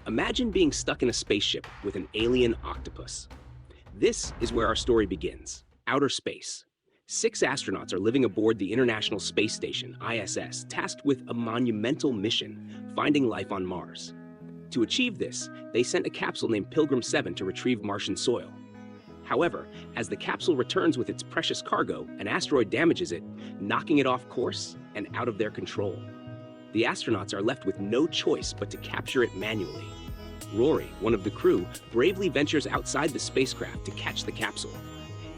Imagine being stuck in a spaceship with an alien octopus. This is where our story begins. Outer space. 6 astronauts are living aboard the International Space Station, ISS, tasked with a monumental mission, finding life on Mars. To achieve this, they sent a capsule named Pilgrim 7 to retrieve Martian soil. However, as the capsule returns with its precious cargo, an asteroid damages it, knocking it off course and out of their control. The astronauts are left with no choice but to capture it manually. Rory, one of the crew, bravely ventures outside the spacecraft to catch the capsule.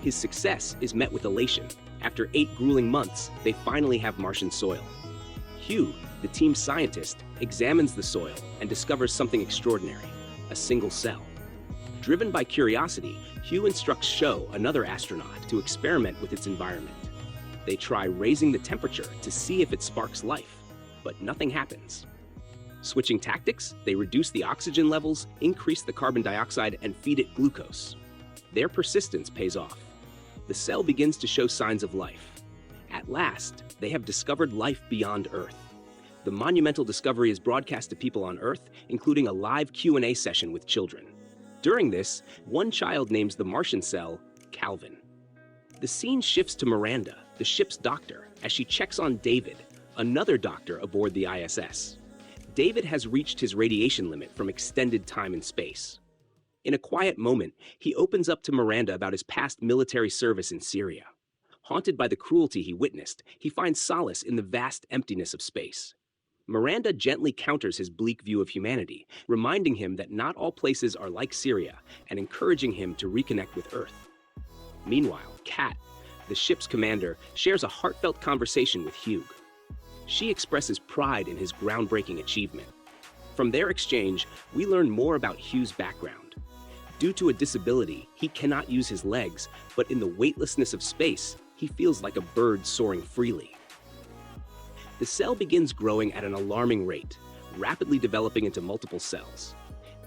His success is met with elation. After 8 grueling months, they finally have Martian soil. Hugh, the team's scientist, examines the soil and discovers something extraordinary: a single cell. Driven by curiosity, Hugh instructs Sho, another astronaut, to experiment with its environment. They try raising the temperature to see if it sparks life, but nothing happens. Switching tactics, they reduce the oxygen levels, increase the carbon dioxide, and feed it glucose. Their persistence pays off. The cell begins to show signs of life. At last, they have discovered life beyond Earth. The monumental discovery is broadcast to people on Earth, including a live Q&A session with children. During this, one child names the Martian cell Calvin. The scene shifts to Miranda, the ship's doctor, as she checks on David, another doctor aboard the ISS. David has reached his radiation limit from extended time in space. In a quiet moment, he opens up to Miranda about his past military service in Syria. Haunted by the cruelty he witnessed, he finds solace in the vast emptiness of space. Miranda gently counters his bleak view of humanity, reminding him that not all places are like Syria and encouraging him to reconnect with Earth. Meanwhile, Kat, the ship's commander, shares a heartfelt conversation with Hugh. She expresses pride in his groundbreaking achievement. From their exchange, we learn more about Hugh's background. Due to a disability, he cannot use his legs, but in the weightlessness of space, he feels like a bird soaring freely. The cell begins growing at an alarming rate, rapidly developing into multiple cells.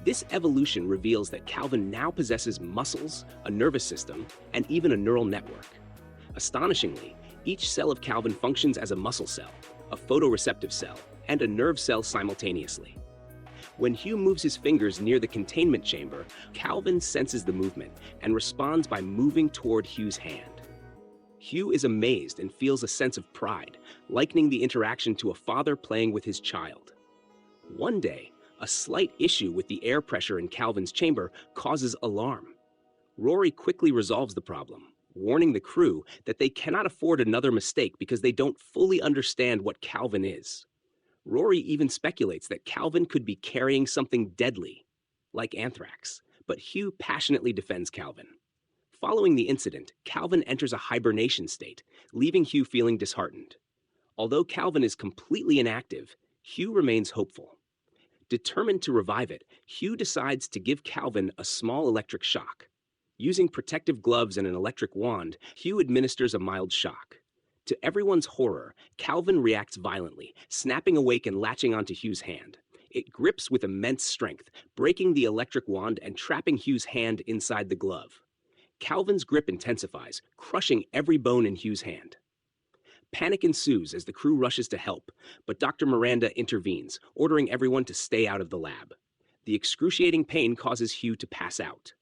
This evolution reveals that Calvin now possesses muscles, a nervous system, and even a neural network. Astonishingly, each cell of Calvin functions as a muscle cell, a photoreceptive cell, and a nerve cell simultaneously. When Hugh moves his fingers near the containment chamber, Calvin senses the movement and responds by moving toward Hugh's hand. Hugh is amazed and feels a sense of pride, likening the interaction to a father playing with his child. One day, a slight issue with the air pressure in Calvin's chamber causes alarm. Rory quickly resolves the problem, warning the crew that they cannot afford another mistake because they don't fully understand what Calvin is. Rory even speculates that Calvin could be carrying something deadly, like anthrax, but Hugh passionately defends Calvin. Following the incident, Calvin enters a hibernation state, leaving Hugh feeling disheartened. Although Calvin is completely inactive, Hugh remains hopeful. Determined to revive it, Hugh decides to give Calvin a small electric shock. Using protective gloves and an electric wand, Hugh administers a mild shock. To everyone's horror, Calvin reacts violently, snapping awake and latching onto Hugh's hand. It grips with immense strength, breaking the electric wand and trapping Hugh's hand inside the glove. Calvin's grip intensifies, crushing every bone in Hugh's hand. Panic ensues as the crew rushes to help, but Dr. Miranda intervenes, ordering everyone to stay out of the lab. The excruciating pain causes Hugh to pass out.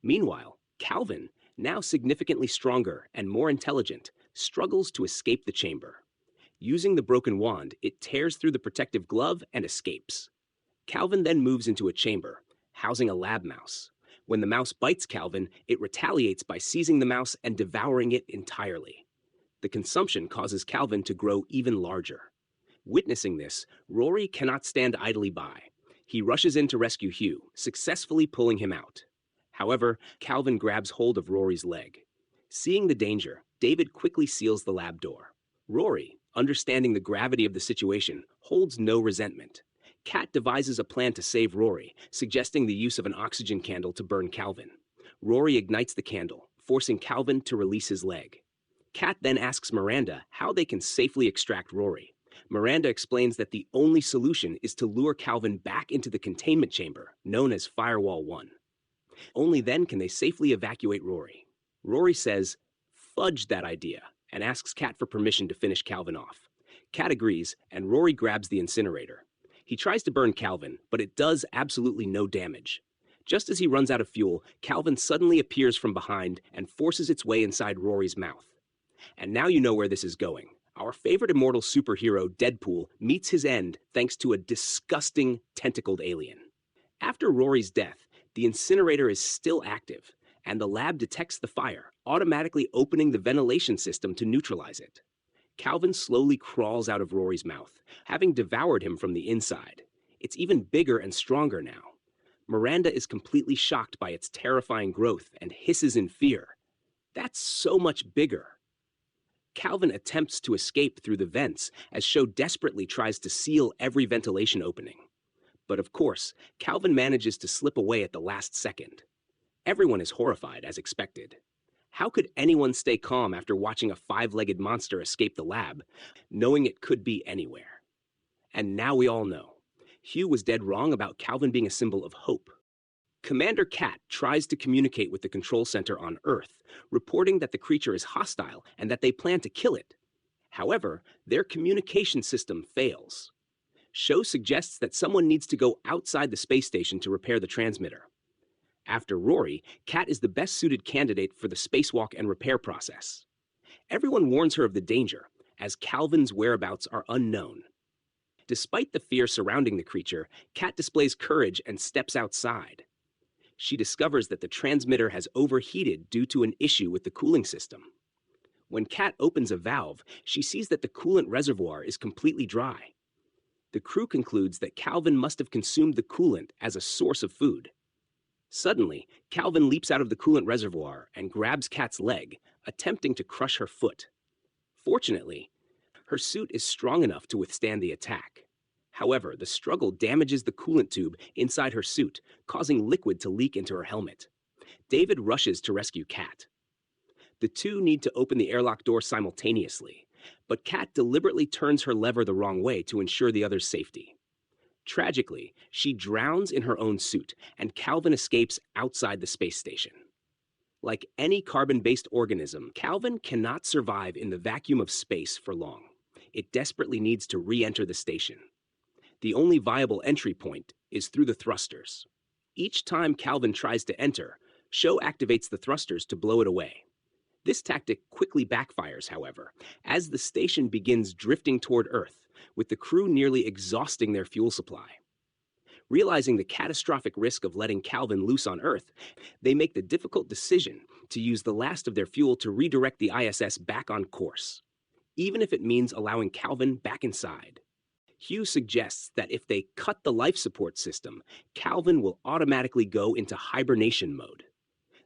Meanwhile, Calvin, now significantly stronger and more intelligent, struggles to escape the chamber. Using the broken wand, it tears through the protective glove and escapes. Calvin then moves into a chamber, housing a lab mouse. When the mouse bites Calvin, it retaliates by seizing the mouse and devouring it entirely. The consumption causes Calvin to grow even larger. Witnessing this, Rory cannot stand idly by. He rushes in to rescue Hugh, successfully pulling him out. However, Calvin grabs hold of Rory's leg. Seeing the danger, David quickly seals the lab door. Rory, understanding the gravity of the situation, holds no resentment. Kat devises a plan to save Rory, suggesting the use of an oxygen candle to burn Calvin. Rory ignites the candle, forcing Calvin to release his leg. Kat then asks Miranda how they can safely extract Rory. Miranda explains that the only solution is to lure Calvin back into the containment chamber, known as Firewall 1. Only then can they safely evacuate Rory. Rory says, "Fudge that idea," and asks Kat for permission to finish Calvin off. Kat agrees, and Rory grabs the incinerator. He tries to burn Calvin, but it does absolutely no damage. Just as he runs out of fuel, Calvin suddenly appears from behind and forces its way inside Rory's mouth. And now you know where this is going. Our favorite immortal superhero, Deadpool, meets his end thanks to a disgusting, tentacled alien. After Rory's death, the incinerator is still active, and the lab detects the fire, automatically opening the ventilation system to neutralize it. Calvin slowly crawls out of Rory's mouth, having devoured him from the inside. It's even bigger and stronger now. Miranda is completely shocked by its terrifying growth and hisses in fear. That's so much bigger. Calvin attempts to escape through the vents as Sho desperately tries to seal every ventilation opening. But of course, Calvin manages to slip away at the last second. Everyone is horrified, as expected. How could anyone stay calm after watching a five-legged monster escape the lab, knowing it could be anywhere? And now we all know. Hugh was dead wrong about Calvin being a symbol of hope. Commander Cat tries to communicate with the control center on Earth, reporting that the creature is hostile and that they plan to kill it. However, their communication system fails. Sho suggests that someone needs to go outside the space station to repair the transmitter. After Rory, Cat is the best-suited candidate for the spacewalk and repair process. Everyone warns her of the danger, as Calvin's whereabouts are unknown. Despite the fear surrounding the creature, Cat displays courage and steps outside. She discovers that the transmitter has overheated due to an issue with the cooling system. When Cat opens a valve, she sees that the coolant reservoir is completely dry. The crew concludes that Calvin must have consumed the coolant as a source of food. Suddenly, Calvin leaps out of the coolant reservoir and grabs Cat's leg, attempting to crush her foot. Fortunately, her suit is strong enough to withstand the attack. However, the struggle damages the coolant tube inside her suit, causing liquid to leak into her helmet. David rushes to rescue Cat. The two need to open the airlock door simultaneously, but Cat deliberately turns her lever the wrong way to ensure the other's safety. Tragically, she drowns in her own suit, and Calvin escapes outside the space station. Like any carbon-based organism, Calvin cannot survive in the vacuum of space for long. It desperately needs to re-enter the station. The only viable entry point is through the thrusters. Each time Calvin tries to enter, Sho activates the thrusters to blow it away. This tactic quickly backfires, however, as the station begins drifting toward Earth, with the crew nearly exhausting their fuel supply. Realizing the catastrophic risk of letting Calvin loose on Earth, they make the difficult decision to use the last of their fuel to redirect the ISS back on course, even if it means allowing Calvin back inside. Hugh suggests that if they cut the life support system, Calvin will automatically go into hibernation mode.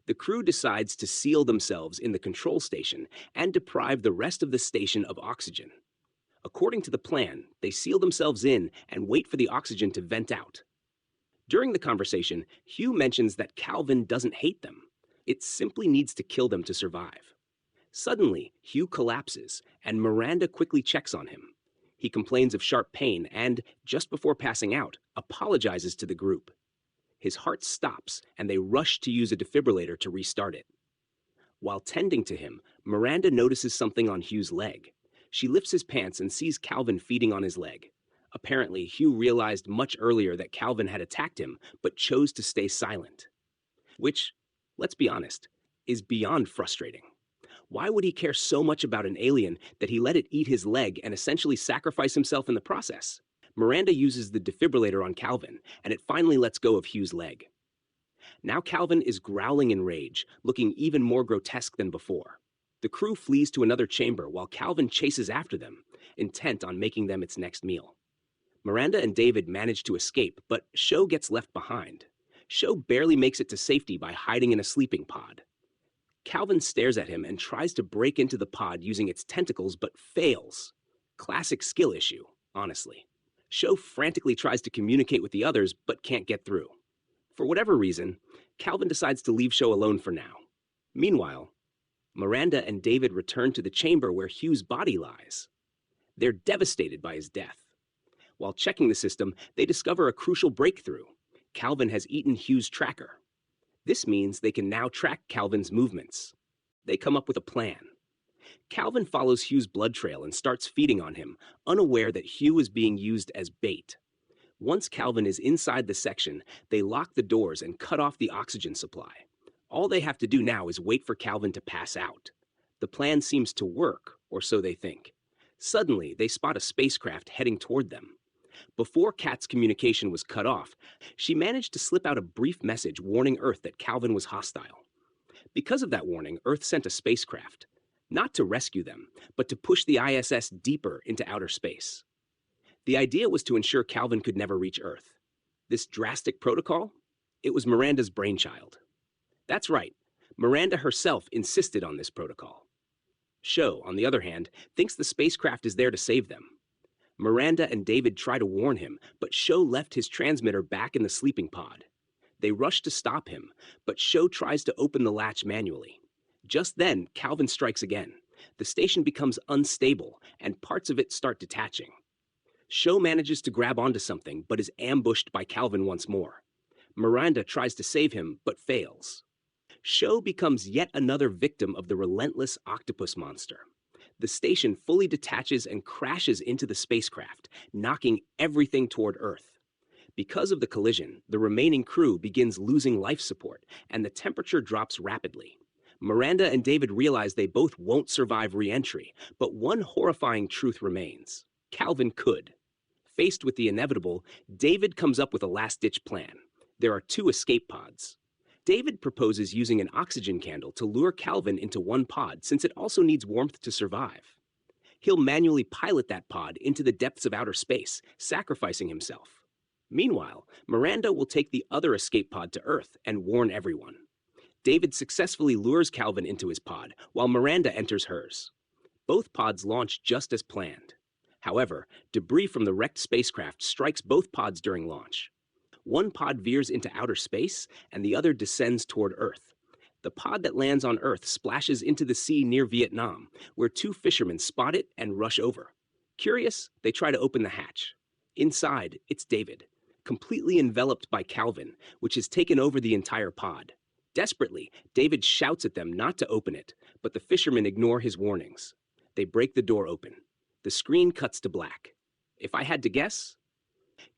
The crew decides to seal themselves in the control station and deprive the rest of the station of oxygen. According to the plan, they seal themselves in and wait for the oxygen to vent out. During the conversation, Hugh mentions that Calvin doesn't hate them. It simply needs to kill them to survive. Suddenly, Hugh collapses, and Miranda quickly checks on him. He complains of sharp pain and, just before passing out, apologizes to the group. His heart stops, and they rush to use a defibrillator to restart it. While tending to him, Miranda notices something on Hugh's leg. She lifts his pants and sees Calvin feeding on his leg. Apparently, Hugh realized much earlier that Calvin had attacked him, but chose to stay silent. Which, let's be honest, is beyond frustrating. Why would he care so much about an alien that he let it eat his leg and essentially sacrifice himself in the process? Miranda uses the defibrillator on Calvin, and it finally lets go of Hugh's leg. Now Calvin is growling in rage, looking even more grotesque than before. The crew flees to another chamber while Calvin chases after them, intent on making them its next meal. Miranda and David manage to escape, but Sho gets left behind. Sho barely makes it to safety by hiding in a sleeping pod. Calvin stares at him and tries to break into the pod using its tentacles, but fails. Classic skill issue, honestly. Sho frantically tries to communicate with the others, but can't get through. For whatever reason, Calvin decides to leave Sho alone for now. Meanwhile, Miranda and David return to the chamber where Hugh's body lies. They're devastated by his death. While checking the system, they discover a crucial breakthrough. Calvin has eaten Hugh's tracker. This means they can now track Calvin's movements. They come up with a plan. Calvin follows Hugh's blood trail and starts feeding on him, unaware that Hugh is being used as bait. Once Calvin is inside the section, they lock the doors and cut off the oxygen supply. All they have to do now is wait for Calvin to pass out. The plan seems to work, or so they think. Suddenly, they spot a spacecraft heading toward them. Before Kat's communication was cut off, she managed to slip out a brief message warning Earth that Calvin was hostile. Because of that warning, Earth sent a spacecraft, not to rescue them, but to push the ISS deeper into outer space. The idea was to ensure Calvin could never reach Earth. This drastic protocol? It was Miranda's brainchild. That's right, Miranda herself insisted on this protocol. Sho, on the other hand, thinks the spacecraft is there to save them. Miranda and David try to warn him, but Sho left his transmitter back in the sleeping pod. They rush to stop him, but Sho tries to open the latch manually. Just then, Calvin strikes again. The station becomes unstable, and parts of it start detaching. Sho manages to grab onto something, but is ambushed by Calvin once more. Miranda tries to save him, but fails. Sho becomes yet another victim of the relentless octopus monster. The station fully detaches and crashes into the spacecraft, knocking everything toward Earth. Because of the collision, the remaining crew begins losing life support, and the temperature drops rapidly. Miranda and David realize they both won't survive re-entry, but one horrifying truth remains. Calvin could. Faced with the inevitable, David comes up with a last-ditch plan. There are 2 escape pods. David proposes using an oxygen candle to lure Calvin into one pod since it also needs warmth to survive. He'll manually pilot that pod into the depths of outer space, sacrificing himself. Meanwhile, Miranda will take the other escape pod to Earth and warn everyone. David successfully lures Calvin into his pod, while Miranda enters hers. Both pods launch just as planned. However, debris from the wrecked spacecraft strikes both pods during launch. One pod veers into outer space, and the other descends toward Earth. The pod that lands on Earth splashes into the sea near Vietnam, where 2 fishermen spot it and rush over. Curious, they try to open the hatch. Inside, it's David, completely enveloped by Calvin, which has taken over the entire pod. Desperately, David shouts at them not to open it, but the fishermen ignore his warnings. They break the door open. The screen cuts to black. If I had to guess,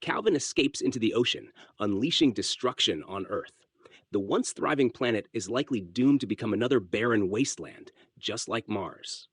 Calvin escapes into the ocean, unleashing destruction on Earth. The once thriving planet is likely doomed to become another barren wasteland, just like Mars.